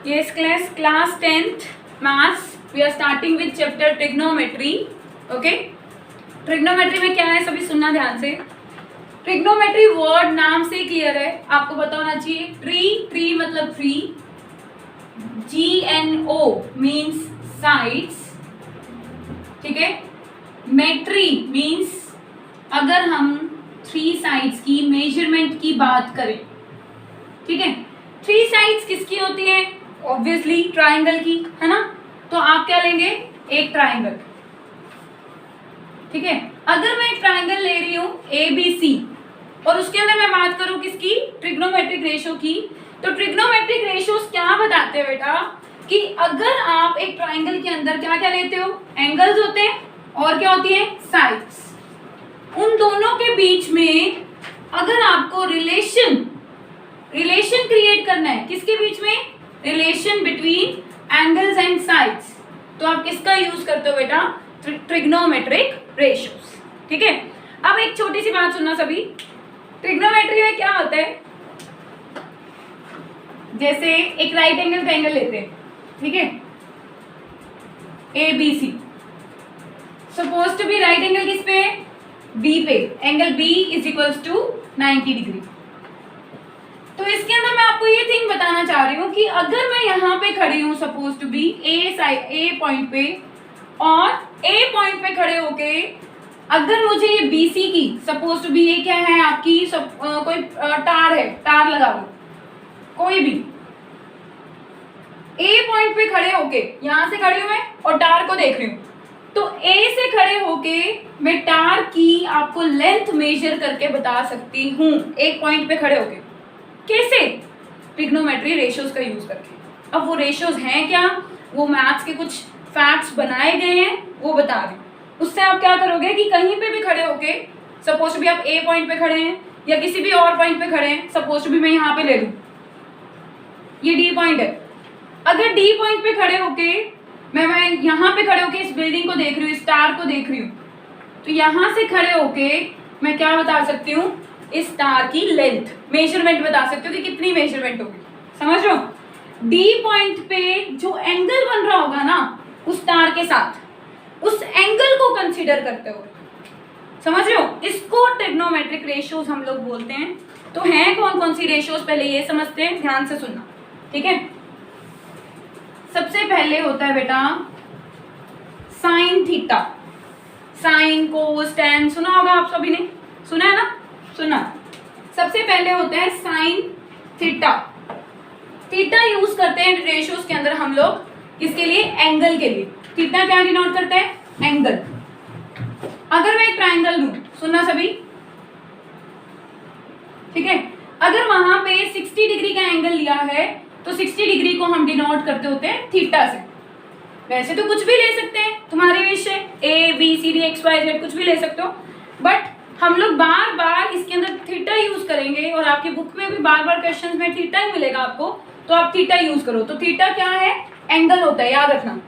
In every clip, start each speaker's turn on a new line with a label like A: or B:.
A: Yes, class 10th maths. We are starting with chapter trigonometry. Okay. Trigonometry में क्या है सभी सुनना ध्यान से. ट्रिग्नोमेट्री वर्ड नाम से क्लियर है, आपको पता होना चाहिए. ट्री मतलब ट्री, GNO मीन्स साइड्स, ठीक है. मेट्री मीन्स अगर हम 3 साइड्स की मेजरमेंट की बात करें, ठीक है. 3 साइड्स किसकी होती है? ऑब्वियसली ट्राइंगल की, है ना. तो आप क्या लेंगे? एक ट्राइंगल, ठीक है. अगर मैं एक ट्राइंगल ले रही हूं ABC और उसके अंदर मैं बात करूं किसकी? ट्रिग्नोमेट्रिक रेशियो की. तो ट्रिग्नोमेट्रिक रेशियोज क्या बताते हैं बेटा कि अगर आप एक ट्राइंगल के अंदर क्या क्या लेते हो? एंगल्स होते हैं और क्या होती है? साइड्स. उन दोनों के बीच में अगर आपको रिलेशन क्रिएट करना है, किसके बीच में? Relation between angles and sides. तो आप किसका यूज करते हो बेटा? ट्रिग्नोमेट्रिक रेशियोज, ठीक है. अब एक छोटी सी बात सुनना सभी. ट्रिग्नोमेट्री में क्या होता है? जैसे एक राइट एंगल ट्रायंगल लेते हैं, ठीक है, ABC. Suppose to be right angle किस पे? B पे. Angle B is equals to 90 degree. तो इसके अंदर मैं आपको ये थिंग बताना चाह रही हूँ कि अगर मैं यहाँ पे खड़ी हूँ suppose to be A point पे, और A पॉइंट पे खड़े होके अगर मुझे ये BC की सपोज टू बी, ये क्या है आपकी कोई तार है, तार लगा लो कोई भी. A पॉइंट पे खड़े होके, यहाँ से खड़ी हूँ मैं और तार को देख रही हूँ, तो A से खड़े होके मैं तार की आपको लेंथ मेजर करके बता सकती हूँ. एक पॉइंट पे खड़े होके कैसे? ट्रिग्नोमेट्री रेशियोज का यूज करके. अब वो रेशियोज हैं क्या? वो मैथ्स के कुछ फैक्ट्स बनाए गए हैं, वो बता रहे. उससे आप क्या करोगे कि कहीं पे भी खड़े होके, सपोज भी आप A पॉइंट पे खड़े हैं या किसी भी और पॉइंट पे खड़े हैं, सपोज भी मैं यहाँ पे ले लूँ, ये D पॉइंट है. अगर D पॉइंट पे खड़े होके मैं यहाँ पे खड़े होके इस बिल्डिंग को देख रही हूँ, इस तार को देख रही हूँ, तो यहाँ से खड़े होके मैं क्या बता सकती हूँ? इस तार की लेंथ मेजरमेंट बता सकती हूँ कि कितनी मेजरमेंट होगी. समझ रहे हो? D पॉइंट पे जो एंगल बन रहा होगा ना उस तार के साथ, उस एंगल को कंसीडर करते हुए, समझ रहे हो? इसको ट्रिग्नोमेट्रिक रेशियोज हम लोग बोलते हैं. तो हैं कौन कौन सी रेशियोज पहले ये समझते हैं, ध्यान से सुनना, ठीक है. सबसे पहले होता है बेटा साइन थीटा. साइन, कोस, टैन सुना होगा आप सभी ने, सुना है ना? सुना. सबसे पहले होता है साइन थीटा. थीटा यूज करते हैं रेशियोज के अंदर हम लोग किसके लिए? एंगल के लिए. थीटा क्या डिनोट करता है? एंगल. अगर मैं एक ट्राइंगल लूं, सुनना सभी, ठीक है, अगर वहां पे 60 डिग्री का एंगल लिया है तो 60 डिग्री को हम डिनोट करते होते हैं थीटा से. वैसे तो कुछ भी ले सकते हैं, तुम्हारे विषय ABCD XYZ कुछ भी ले सकते हो, बट हम लोग बार बार इसके अंदर थीटा यूज करेंगे और आपके बुक में भी बार बार क्वेश्चन में थीटा ही मिलेगा आपको, तो आप थीटा यूज करो. तो थीटा क्या है? एंगल होता है, याद रखना.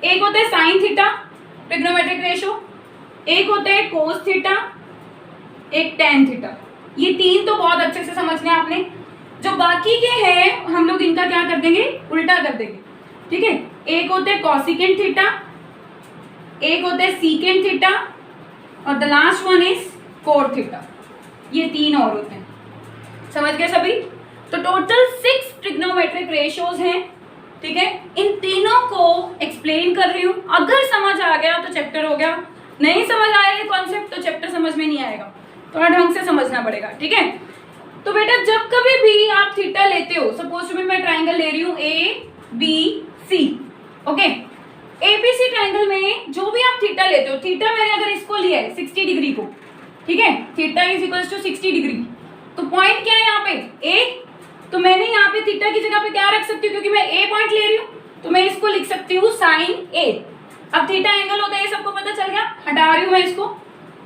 A: एक होता है साइन थीटा ट्रिग्नोमेट्रिक रेशियो, एक होता है कोस थीटा, एक टैन थीटा. ये 3 तो बहुत अच्छे से समझने आपने. जो बाकी के हैं हम लोग इनका क्या कर देंगे? उल्टा कर देंगे, ठीक है. एक होता है कॉसिकेंट थीटा, एक होता है सीकेंट थीटा, और the last one is cot theta. ये 3 और होते हैं. समझ गए सभी? तो टोटल 6 ट्रिग्नोमेट्रिक रेशियोज हैं, ठीक है. इन तीनों को एक्सप्लेन कर रही हूं. अगर समझ आ गया तो चैप्टर हो गया, नहीं समझ आया ये कॉन्सेप्ट तो चैप्टर समझ में नहीं आएगा. थोड़ा ढंग से समझना पड़ेगा, ठीक है. तो बेटा जब कभी भी आप थीटा लेते हो, सपोज भी मैं ट्राइंगल ले रही हूँ ABC, ओके. ABC ट्राइंगल में जो भी आप थीटा लेते हो, थीटा मैंने अगर इसको लिया है 60 डिग्री को, ठीक है, theta is equals to 60 degree. तो पॉइंट क्या है यहाँ पे? A. तो मैंने यहाँ पे थीटा की जगह पे क्या रख सकती हूँ? क्योंकि मैं A पॉइंट ले रही हूँ तो मैं इसको लिख सकती हूँ साइन A. अब थीटा एंगल होता है, ये सबको पता चल गया. हटा रही हूँ मैं इसको.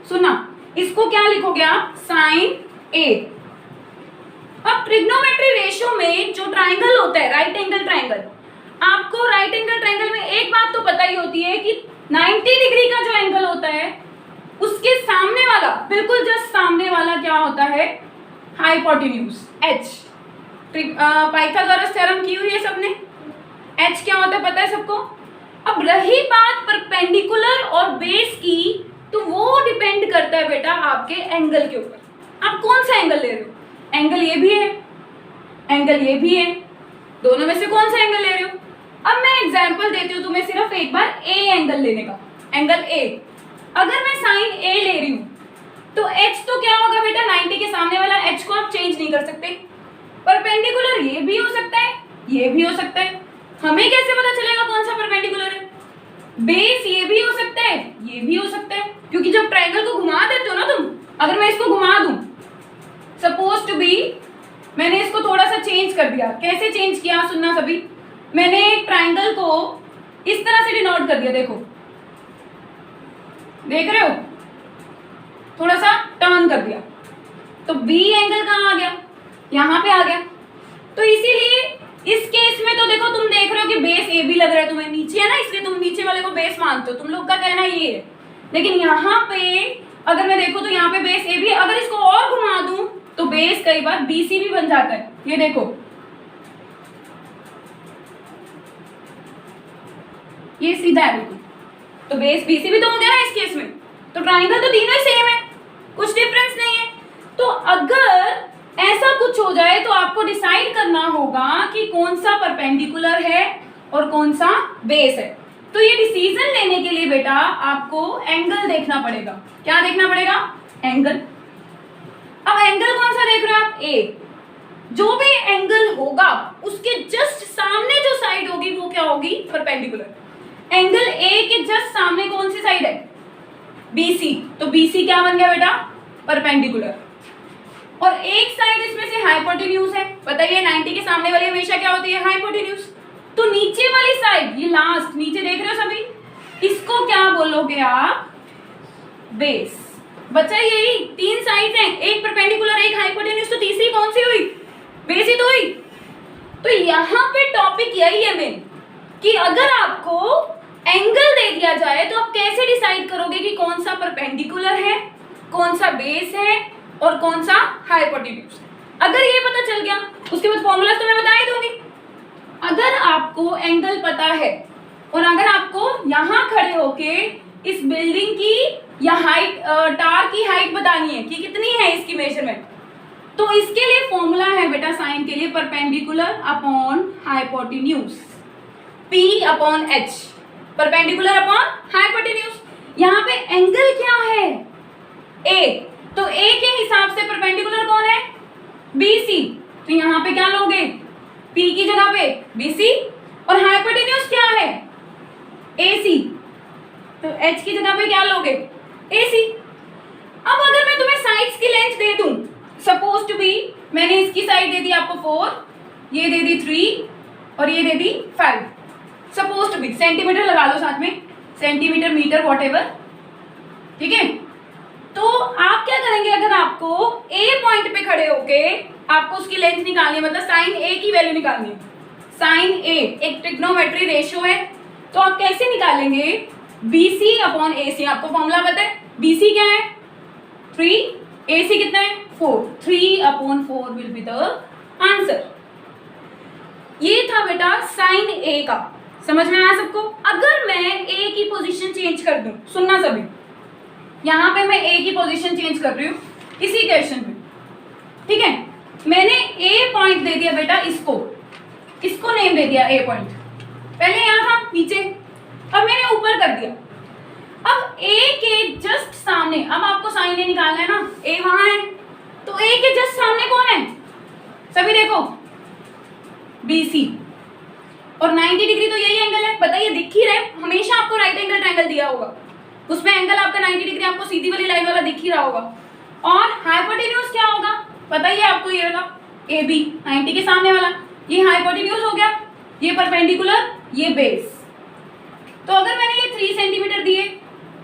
A: सुना, इसको क्या लिखोगे आप? Sine A. अब ट्रिग्नोमेट्री रेशियो में जो ट्राइंगल होता है राइट एंगल ट्राइंगल, आपको राइट एंगल ट्राइंगल में एक बात तो पता ही होती है कि 90 डिग्री का जो एंगल होता है उसके सामने वाला, बिल्कुल जस्ट सामने वाला क्या होता है? Hypotenuse H. पाइथागोरस थ्योरम की हुई है सबने, सबको? अब रही बात परपेंडिकुलर और बेस की, तो वो डिपेंड करता है बेटा आपके एंगल के ऊपर। आप कौन सा एंगल ले रहे हो? एंगल ये भी है, एंगल ये भी है, दोनों में से कौन सा एंगल ले रहे हो? अब मैं एग्जांपल देती हूँ तुम्हें सिर्फ एक बार ए एंगल लेने का। एंगल ए, अगर मैं साइन ए ले रही हूँ तो एच तो क्या होगा बेटा, 90 के सामने वाला एच को आप चेंज नहीं कर सकते। परपेंडिकुलर ये भी हो सकता है, ये भी हो सकता है। हमें कैसे पता चलेगा कौन सा परपेंडिकुलर है? बेस ये भी हो सकता है, ये भी हो सकता है, क्योंकि जब ट्रायंगल को घुमा देते हो ना तुम, अगर मैं इसको घुमा दूं, सपोज टू बी, मैंने इसको थोड़ा सा चेंज कर दिया। कैसे चेंज किया सुनना सभी। मैंने ट्रायंगल को इस तरह से डिनोट कर दिया, देखो, देख रहे हो, थोड़ा सा टर्न कर दिया, तो बी एंगल कहाँ आ गया? यहाँ पे आ गया। तो इसीलिए इस केस में तो देखो, तुम देख रहे हो कि बेस ए भी लग रहा है तुम्हें, नीचे है ना, इसलिए तुम नीचे वाले को बेस मानते हो, तुम लोग का कहना ये है। लेकिन यहाँ पे अगर मैं देखूं तो यहाँ पे बेस ए भी, अगर इसको और घुमा दूं तो बेस कई बार बीसी भी बन जाता है। ये देखो, ये सीधा है बिल्कुल, तो बेस बीसी भी तो हो गया ना इस केस में। तो ट्रायंगल तो तीनों ही सेम है, कुछ डिफरेंस नहीं है। तो अगर ऐसा कुछ हो जाए तो आपको डिसाइड करना होगा कि कौन सा परपेंडिकुलर है और कौन सा बेस है। तो ये डिसीजन लेने के लिए बेटा आपको एंगल देखना पड़ेगा। क्या देखना पड़ेगा? एंगल। अब एंगल कौन सा देख रहे हो आप? ए। जो भी एंगल होगा उसके जस्ट सामने जो साइड होगी वो क्या होगी? परपेंडिकुलर। एंगल ए के जस्ट सामने कौन सी साइड है? बीसी। तो बीसी क्या बन गया बेटा? परपेंडिकुलर। और एक साइड इसमें से हाइपोटेन्यूज है। बताइए 90 के सामने वाली हमेशा क्या होती है? हाइपोटेन्यूज। तो नीचे वाली साइड, ये लास्ट नीचे देख रहे हो सभी, इसको क्या बोलोगे आप? बेस। बचा यही, तीन साइड हैं, एक परपेंडिकुलर, एक हाइपोटेन्यूज, तो तीसरी कौन सी हुई? बेस ही तो हुई। तो यहाँ पे टॉपिक यही है मेन, कि अगर आपको एंगल दे दिया जाए तो आप कैसे डिसाइड करोगे कि कौन सा परपेंडिकुलर है, कौन सा बेस है और कौन सा हाइपोटेन्यूज। अगर ये पता चल गया, उसके बाद फॉर्मूला तो मैं बता ही दूंगी। अगर आपको एंगल पता है और अगर आपको यहाँ खड़े होके इस बिल्डिंग की या हाइट, टावर की हाइट बतानी है कि कितनी है इसकी मेजरमेंट, तो इसके लिए फॉर्मूला है बेटा साइन के लिए, perpendicular upon hypotenuse, P upon H, perpendicular upon hypotenuse. यहाँ पे एंगल क्या है? A, तो A के हिसाब से परपेंडिकुलर कौन है? BC। तो यहाँ पे क्या लोगे? P की जगह पे BC, और हाइपोटेन्यूज क्या है? AC। तो H की जगह पे क्या लोगे? AC। अब अगर मैं तुम्हें साइड्स की लेंथ दे दूं, सपोज टू बी, मैंने इसकी साइड दे दी आपको 4, ये दे दी 3 और ये दे दी 5, सपोज टू बी, सेंटीमीटर लगा लो साथ में, सेंटीमीटर, मीटर, व्हाटएवर, ठीक है। तो आप क्या करेंगे, अगर आपको ए पॉइंट पे खड़े होके आपको उसकी लेंथ निकालनी है, मतलब साइन ए की वैल्यू निकालनी है। साइन ए एक ट्रिग्नोमेट्री रेशियो है, तो आप कैसे निकालेंगे? BC upon AC। आपको फॉर्मूला पता है, BC क्या है? 3, AC कितना है? 4, 3 upon 4 will be the answer. ये था बेटा साइन A का, समझ में आया सबको? अगर मैं A की पोजीशन चेंज कर दूं, सुनना सभी, यहाँ पे मैं A की पोजीशन चेंज कर रही हूँ इसी क्वेश्चन में, ठीक है। मैंने A पॉइंट दे दिया बेटा इसको नेम दे दिया A पॉइंट, पहले यहाँ था नीचे, अब मैंने ऊपर कर दिया। अब A के जस्ट सामने, अब आपको साइन A निकालना है ना, A वहां है, तो A के जस्ट सामने कौन है? सभी देखो, BC, और 90 डिग्री तो यही एंगल है, बताइए दिख ही रहा है, हमेशा आपको राइट एंगल ट्रायंगल दिया होगा, उसमें एंगल आपका 90 डिग्री आपको सीधी वाली लाइन वाला दिख ही रहा होगा। और हाइपोटेन्यूज क्या होगा? बताइए आपको, ये वाला AB 90 के सामने वाला, ये हाइपोटेन्यूज हो गया, ये परपेंडिकुलर, ये बेस। तो अगर मैंने ये 3 सेंटीमीटर दिए,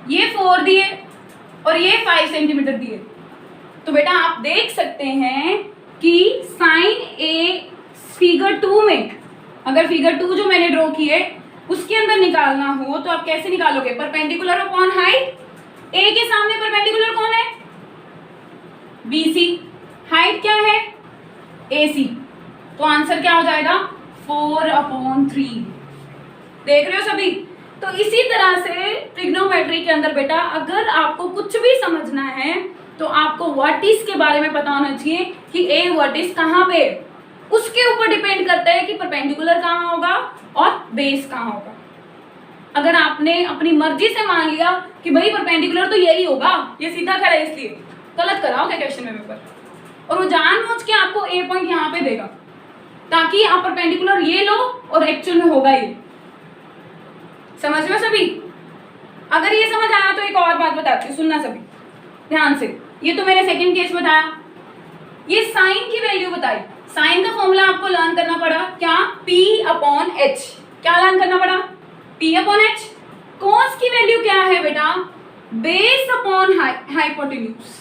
A: ये 4 दिए और ये 5 सेंटीमीटर दिए, तो बेटा आप देख सकते हैं कि साइन A फिगर 2 में, अगर फिगर 2 जो मैंने ड्रॉ की है उसके अंदर निकालना हो तो आप कैसे निकालोगे? Perpendicular upon height. A के सामने परपेंडिकुलर कौन है? BC। हाइट क्या है? AC। तो आंसर क्या हो जाएगा? 4 अपॉन 3। देख रहे हो सभी? तो इसी तरह से ट्रिग्नोमेट्री के अंदर बेटा अगर आपको कुछ भी समझना है तो आपको वर्टिस के बारे में पता होना चाहिए कि ए वर्टिस कहाँ पे, उसके ऊपर डिपेंड करता है कि परपेंडिकुलर कहाँ होगा और बेस कहाँ होगा। अगर आपने अपनी मर्जी से मान लिया कि भाई परपेंडिकुलर तो यही होगा, ये सीधा खड़ा है, इसलिए गलत कराओगे क्वेश्चन में पेपर, और वो जानबूझ के आपको ए पॉइंट यहाँ पे देगा ताकि आप परपेंडिकुलर ये लो और एक्चुअल में होगा ये। समझ में सभी? अगर ये समझ आया तो एक और बात बताती हूँ, सुनना सभी ध्यान से। ये तो मैंने सेकंड केस बताया, ये साइन की वैल्यू बताई। साइन का फॉर्मूला आपको लर्न करना पड़ा क्या? P upon H। क्या लर्न करना पड़ा? P upon H। कॉस की वैल्यू क्या है बेटा? Base upon hypotenuse.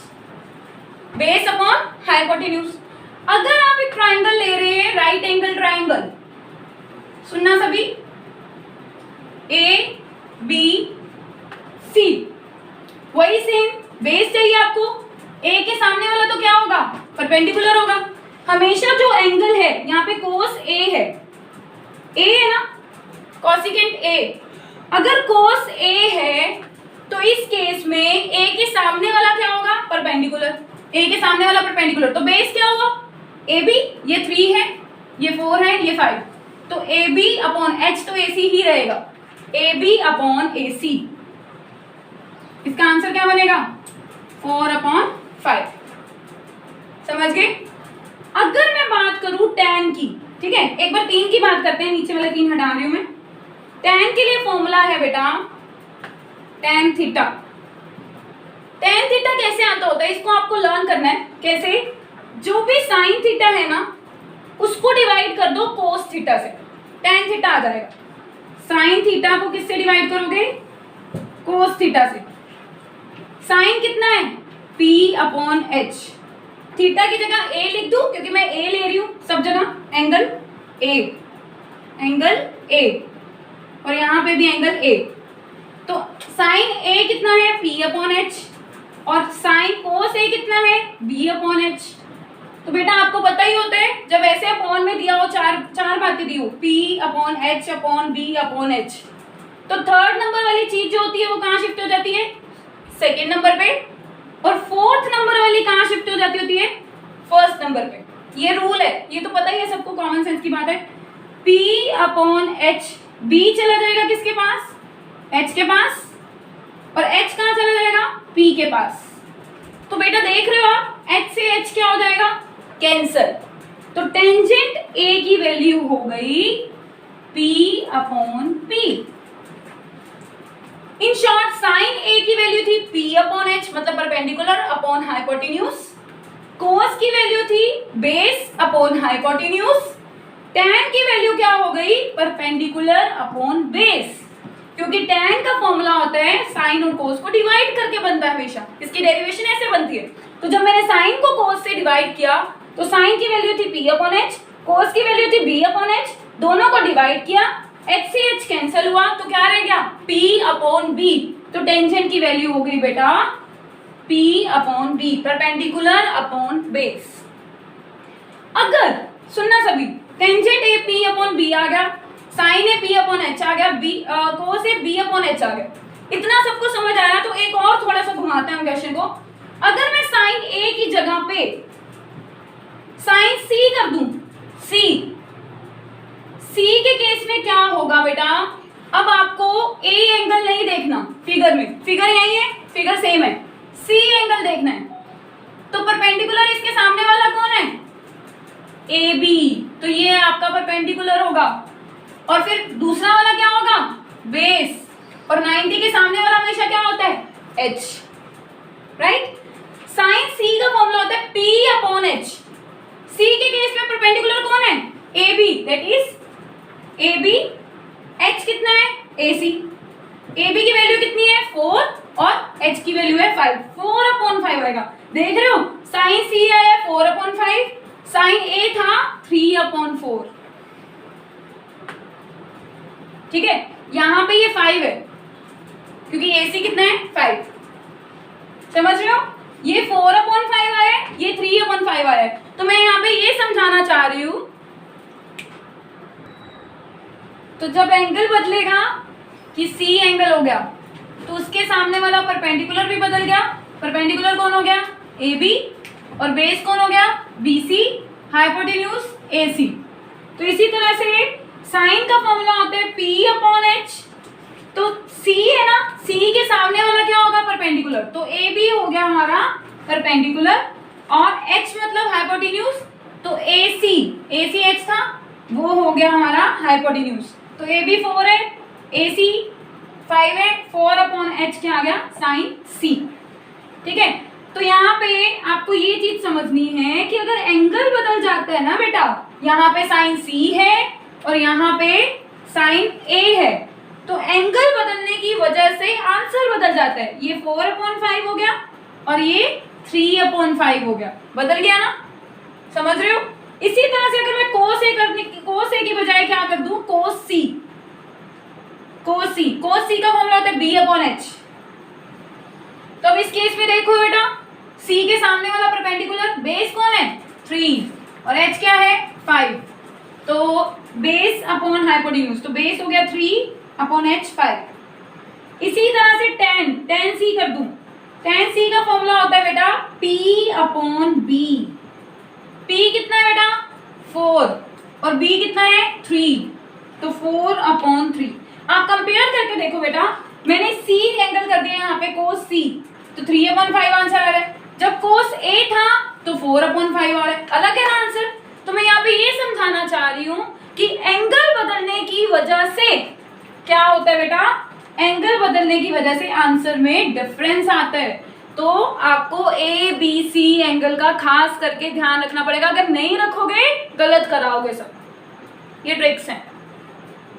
A: Base upon hypotenuse. अगर आप एक ट्राइंगल ले रहे हैं, राइट एंगल ट्राइंगल, सुनना सभी, A B C, वही सेम बेस चाहिए आपको। A के सामने वाला तो क्या होगा? परपेंडिकुलर होगा। हमेशा जो एंगल है यहाँ पे कोस A है, A है ना, कोसिकेंट A। अगर कोस A है तो इस केस में A के सामने वाला क्या होगा? परपेंडिकुलर। A के सामने वाला परपेंडिकुलर, तो बेस क्या होगा? AB, ये 3 है, ये 4 है, ये 5, तो AB अपॉन H तो AC ही रहेगा, AB अपॉन AC। इसका आंसर क्या बनेगा? 4 अपॉन 5। समझ गए? अगर मैं बात करूं tan की, ठीक है, एक बार 3 की बात करते हैं, नीचे वाले 3 हटा रही हूं मैं। tan के लिए फॉर्मूला है बेटा tan थीटा। tan थीटा कैसे आता होता है, इसको आपको लर्न करना है। कैसे? जो भी साइन थीटा है ना उसको डिवाइड कर दो कोस थीटा से, tan थीटा आ जाएगा। साइन थीटा को किससे डिवाइड करोगे? कोस थीटा से। साइन कितना है? P upon H। थीटा की जगह A लिख दूं क्योंकि मैं A ले रही हूं सब जगह, एंगल A, एंगल A, और यहां पे भी एंगल A। तो साइन A कितना है? P अपॉन H, और साइन कोस A कितना है? B upon H। तो बेटा आपको पता ही होता है जब ऐसे अपॉन में दिया हो, चार बातें दी हो, P upon H upon B upon H, तो थर्ड नंबर वाली चीज जो होती है वो कहाँ शिफ्ट हो जाती है? सेकेंड नंबर पे। और फोर्थ नंबर वाली कहाँ शिफ्ट हो जाती होती है? फर्स्ट नंबर पे। ये रूल है, ये तो पता ही है सबको, कॉमन सेंस की बात है। P अपॉन H, B चला जाएगा किसके पास? H के पास, और H कहाँ चला जाएगा? P के पास। तो बेटा देख रहे हो आप, H से H क्या हो जाएगा? कैंसल। तो टेंजेंट A की वैल्यू हो गई P upon P। In short sine A की वैल्यू थी P अपॉन H, मतलब परपेंडिकुलर अपॉन हाइपोटेन्यूज। कोस की वैल्यू थी बेस अपॉन हाइपोटेन्यूज। tan की वैल्यू क्या हो गई? परपेंडिकुलर अपॉन बेस, क्योंकि tan का फॉर्मूला होता है साइन और कोस को डिवाइड करके बनता है हमेशा, इसकी डेरिवेशन ऐसे बनती है। तो जब मैंने साइन को कोस से डिवाइड किया तो साइन की वैल्यू थी P अपॉन H, कोस की वैल्यू थी B अपॉन H, दोनों को डिवाइड किया, H से H कैंसिल हुआ, तो क्या रह गया? P upon B। तो टेंजेंट की वैल्यू हो गई बेटा P upon B, perpendicular upon base. अगर सुनना सभी, टेंजेंट ए P अपॉन B आ गया, साइन ए P अपॉन H आ गया, कोस ए B अपॉन H आ गया, इतना सबको समझ आया। तो एक और थोड़ा सा घुमाते हैं क्वेश्चन को। अगर मैं साइन A की जगह पे साइन C कर दूं, C के केस में क्या होगा बेटा? अब आपको A एंगल नहीं देखना फिगर में, फिगर यही है, फिगर सेम है, C एंगल देखना है। तो परपेंडिकुलर इसके सामने वाला कौन है? AB, तो ये आपका परपेंडिकुलर होगा। और फिर दूसरा वाला क्या होगा? बेस। और 90 के सामने वाला हमेशा क्या होता है? H, right. साइन C का फॉर्मूला होता है P अपॉन H। C के केस में परपेंडिकुलर कौन है? AB, that is AB। H कितना है? AC। AB की वैल्यू कितनी है? 4, और H की वैल्यू है 5, 4 अपॉन 5 आएगा। देख रहे हो, साइन C आया 4 अपॉन 5, साइन A था 3 अपॉन 4। ठीक है, यहां पे ये 5 है क्योंकि AC कितना है? 5। समझ रहे हो? ये 4 अपॉन 5 आया है, ये 3 अपॉन 5 आया है। तो मैं यहाँ पे ये समझाना चाह रही हूं तो जब एंगल बदलेगा कि सी एंगल हो गया तो उसके सामने वाला परपेंडिकुलर भी बदल गया। परपेंडिकुलर कौन हो गया? ए बी, और बेस कौन हो गया? बी सी, हाइपोटेन्यूज ए सी। तो इसी तरह से साइन का फॉर्मूला होता है पी अपॉन एच। तो सी है ना, सी के सामने वाला क्या होगा? परपेंडिकुलर। तो ए बी हो गया हमारा परपेंडिकुलर, और एच मतलब हाइपोटेन्यूज, तो ए सी एच था, वो हो गया हमारा हाइपोटेन्यूज। तो ए बी 4 है, ए सी 5 है, 4 अपॉन एच क्या आ गया? साइन सी। ठीक है, तो यहाँ पे आपको ये चीज समझनी है कि अगर एंगल बदल जाता है ना बेटा, यहाँ पे साइन सी है और यहाँ पे साइन ए है, तो एंगल बदलने की वजह से आंसर बदल जाता है। ये 4/5 हो गया और ये 3/5 हो गया, बदल गया ना? समझ रहे हो? इसी तरह से अगर मैं कोस ए की बजाय क्या कर दूं? कोस सी का फॉर्मूला होता है B/H। तो अब इस केस में देखो बेटा, सी के सामने वाला परपेंडिकुलर बेस कौन है? 3 और एच क्या है? 5। तो बेस अपॉन हाइपोटेन्यूज, तो बेस हो गया 3/H 5। इसी तरह से tan सी कर दूं, tan सी का फॉर्मूला होता है बेटा P/B। P कितना है बेटा? 4 और B कितना है? 3, तो 4/3। आप कंपेयर करके देखो बेटा, मैंने C एंगल कर दिया यहाँ पे कोस C, तो 3/5 आंसर आ रहा है। जब कोस A था तो 4/5 आ रहा है, अलग है ना आंसर। तो मैं यहाँ पे ये समझाना चाह रही हूँ कि एंगल बदलने की वजह से क्या होता है बेटा? एंगल बदलने की वजह से आंसर में डिफरेंस आता है। तो आपको ए बी सी एंगल का खास करके ध्यान रखना पड़ेगा, अगर नहीं रखोगे गलत कराओगे सब। ये ट्रिक्स हैं,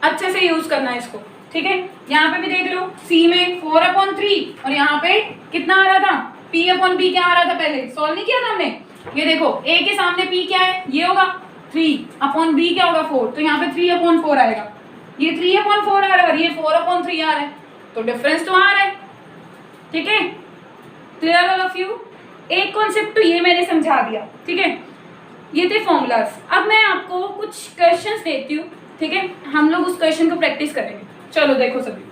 A: अच्छे से यूज करना है इसको। ठीक है, यहाँ पे भी देख लो, सी में 4/3 और यहाँ पे कितना आ रहा था? P/B क्या आ रहा था? पहले सॉल्व नहीं किया था हमने। ये देखो, ए के सामने P क्या है? ये होगा 3/B क्या होगा? 4, तो यहाँ पे 3/4 आएगा। ये 3/4 आ रहा है और ये 4/3 आ रहा है, तो डिफरेंस तो आ रहा है। ठीक है, क्लियर ऑल ऑफ यू? एक कॉन्सेप्ट तो ये मैंने समझा दिया। ठीक है, ये थे फॉर्मूलाज। अब मैं आपको कुछ क्वेश्चंस देती हूँ। ठीक है, हम लोग उस क्वेश्चन को प्रैक्टिस करेंगे। चलो देखो सभी,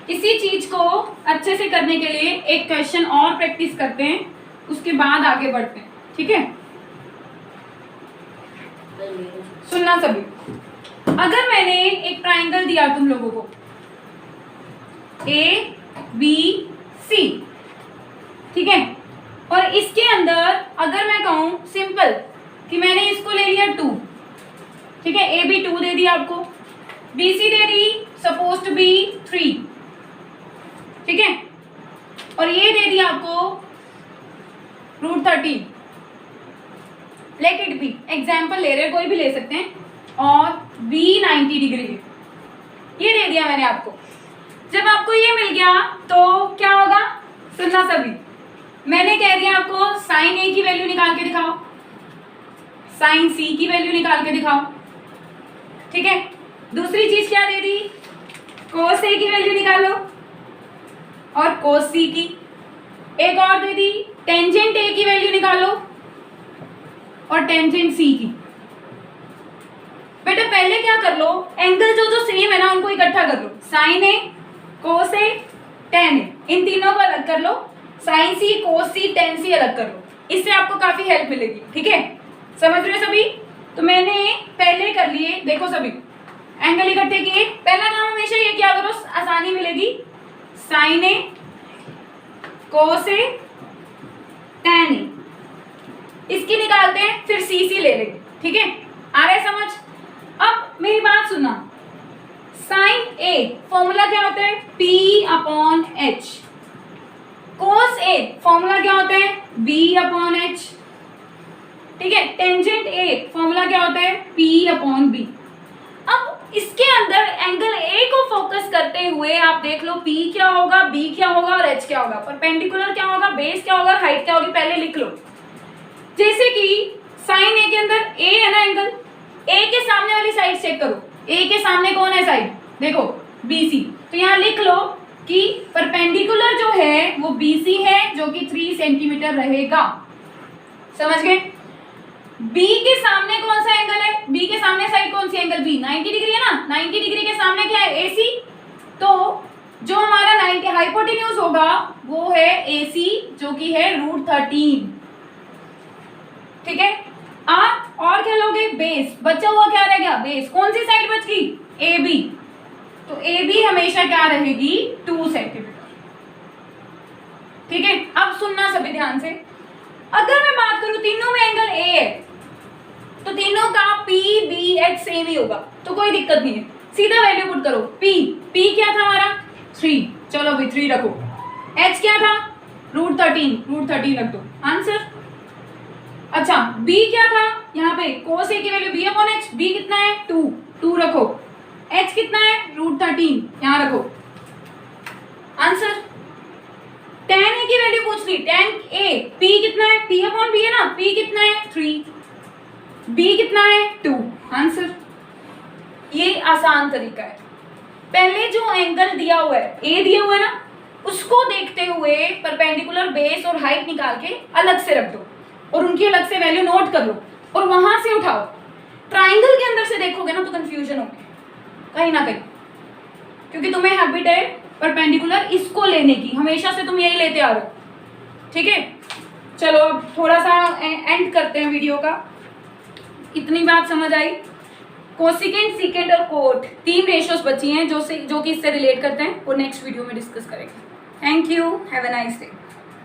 A: इसी चीज को अच्छे से करने के लिए एक क्वेश्चन और प्रैक्टिस करते हैं, उसके बाद आगे बढ़ते हैं। ठीक है, सुनना सभी। अगर मैंने एक ट्राइंगल दिया तुम लोगों को ABC, ठीक है, और इसके अंदर अगर मैं कहूं सिंपल कि मैंने इसको ले लिया 2, ठीक है, AB 2 दे दिया आपको, BC दे दी सपोज टू बी 3, ठीक है, और ये दे दिया आपको √13। लेट इट बी, एग्जाम्पल ले रहे, कोई भी ले सकते हैं, और B 90 डिग्री है, ये दे दिया मैंने आपको। जब आपको ये मिल गया तो क्या होगा? सुनना सभी, मैंने कह दिया आपको साइन A की वैल्यू निकाल के दिखाओ, साइन C की वैल्यू निकाल के दिखाओ। ठीक है, दूसरी चीज क्या दे दी? कोस A की वैल्यू निकालो और कोस C की। एक और दे दी टेंजेंट A की वैल्यू निकालो और टेंजेंट C की। बेटा पहले क्या कर लो, एंगल जो सेम है ना उनको इकट्ठा कर लो, sine A, cos A, tan A, इन तीनों को अलग कर लो, sine C, cos C, tan C अलग कर लो, इससे आपको काफी हेल्प मिलेगी। ठीक है, समझ रहे हो सभी? तो मैंने पहले कर लिए, देखो सभी, एंगल इकट्ठे किए। पहला काम हमेशा ये क्या करो, आसानी मिलेगी, sine A, cos A, tan A, इसकी निकालते हैं, फिर C ले लेंगे। ठीक है, आ रहा है समझ? अब मेरी बात सुनना, साइन A फॉर्मूला क्या होता है? P/H। कोस A फॉर्मूला क्या होता है? B/H। ठीक है, टेंजेंट A फॉर्मूला क्या होता है? P/B। अब इसके अंदर एंगल A को फोकस करते हुए आप देख लो P क्या होगा, B क्या होगा और H क्या होगा, परपेंडिकुलर क्या होगा, बेस क्या होगा, हाइट क्या होगी, पहले लिख लो। जैसे कि साइन A के अंदर A है ना एंगल, A के सामने वाली साइड चेक करो, A के सामने कौन है साइड? देखो BC, तो यहाँ लिख लो कि परपेंडिकुलर जो है वो BC है, जो कि 3 सेंटीमीटर रहेगा। समझ गए? बी के सामने कौन सा एंगल है, बी के सामने साइड कौन सी एंगल, बी 90 डिग्री है ना, 90 डिग्री के सामने क्या है, AC। तो जो हमारा 90 हाइपोटेन्यूज होगा वो है AC, जो कि है √13। ठीक है, आप और क्या लोगे, बेस। बचा हुआ क्या रह गया, बेस। कौन सी साइड बच गई, AB। तो AB हमेशा क्या रहेगी, 2 सेंटीमीटर। ठीक है, अब सुनना सभी ध्यान से। अगर मैं बात करूं तीनों में एंगल A है, तो तीनों का PBH सेम ही होगा, तो कोई दिक्कत नहीं है। सीधा वैल्यू पुट करो। P क्या था हमारा, 3। चलो भाई 3 रखो। H क्या था, √13 रख दो, आंसर। अच्छा, B क्या था, यहाँ पे cos A की वैल्यू B/H, B कितना है, 2 रखो। H कितना है, √13, यहाँ रखो, आंसर। tan A की वैल्यू पूछ ली, tan A, P कितना है, P/B है ना, P कितना है, 3, B कितना है, 2, आंसर। ये आसान तरीका है। पहले जो एंगल दिया हुआ है, A दिया हुआ है ना, उसको देखते हुए परपेंडिकुलर बेस और हाइट निकाल के अलग से रख दो और उनकी अलग से वैल्यू नोट कर लो और वहां से उठाओ। ट्राइंगल के अंदर से देखोगे ना तो कंफ्यूजन होगी कहीं ना कहीं, क्योंकि तुम्हें हैबिट है परपेंडिकुलर इसको लेने की, हमेशा से तुम यही लेते आ रहे हो। ठीक है, चलो अब थोड़ा सा एंड करते हैं वीडियो का। इतनी बात समझ आई। कोसिकेंट, सीकेंट और कोट 3 रेशियोज बची हैं जो कि इससे रिलेट करते हैं, वो नेक्स्ट वीडियो में डिस्कस करेंगे। Thank you, have a nice day.